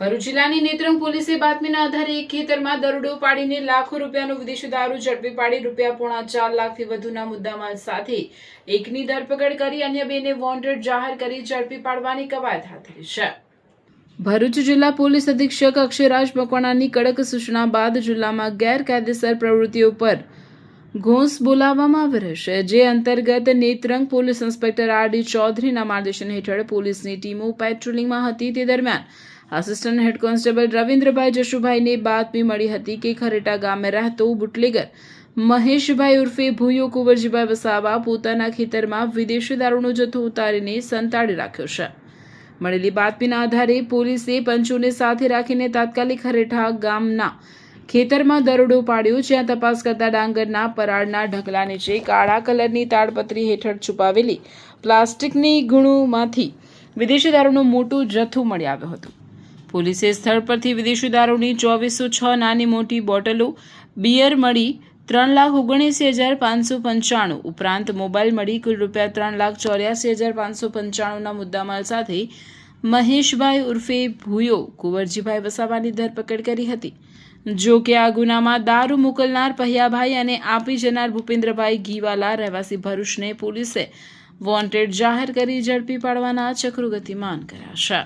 ભરૂચ જિલ્લાની નેત્રંગ પોલીસે બાતમીના આધારે એક ખેતરમાં દરોડો પાડીને લાખો રૂપિયાનો વિદેશી દારૂ ઝડપી પાડી ₹4.4 લાખથી વધુના મુદ્દામાલ સાથે એકની ધરપકડ કરી અન્ય બેને વોન્ટેડ જાહેર કરી ઝડપી પાડવાની કવાયત હાથ ધરી છે। ભરૂચ જિલ્લા પોલીસ અધિક્ષક અક્ષયરાજ મકવાણાની કડક સૂચના બાદ જિલ્લામાં ગેરકાયદેસર પ્રવૃત્તિઓ પર ઘોંસ બોલાવવામાં આવી રહેશે, જે અંતર્ગત નેત્રંગ પોલીસ ઇન્સ્પેક્ટર RD ચૌધરીના માર્ગદર્શન હેઠળ પોલીસની ટીમો પેટ્રોલિંગમાં હતી। તે દરમિયાન આસિસ્ટન્ટ હેડ કોન્સ્ટેબલ રવિન્દ્રભાઈ જશુભાઈને બાતમી મળી હતી કે ખરેટા ગામે રહેતો બુટલેગર મહેશભાઈ ઉર્ફે ભૂયો કુંવરજીભાઈ વસાવા પોતાના ખેતરમાં વિદેશી દારૂનો જથ્થો ઉતારીને સંતાડી રાખ્યો છે। મળેલી બાતમીના આધારે પોલીસે પંચોને સાથે રાખીને તાત્કાલિક ખરેઠા ગામના ખેતરમાં દરોડો પાડ્યો, જ્યાં તપાસ કરતા ડાંગરના પરાળના ઢગલા નીચે કાળા કલરની તાડપત્રી હેઠળ છુપાવેલી પ્લાસ્ટિકની ગુણોમાંથી વિદેશી દારૂનો મોટો જથ્થો મળી આવ્યો હતો। પોલીસે સ્થળ પરથી વિદેશી દારૂની 2406 નાની મોટી બોટલો, બિયર મળી ₹3,79,595 ઉપરાંત મોબાઈલ મળી કુલ ₹3,84,595ના મુદ્દામાલ સાથે મહેશભાઈ ઉર્ફે ભૂયો કુંવરજીભાઈ વસાવાની ધરપકડ કરી હતી। જો કે આ ગુનામાં દારૂ મોકલનાર પહ્યાભાઈ અને આપી જનાર ભૂપેન્દ્રભાઈ ઘીવાલા રહેવાસી ભરૂચને પોલીસે વોન્ટેડ જાહેર કરી ઝડપી પાડવાના ચક્રો ગતિમાન કર્યા છે।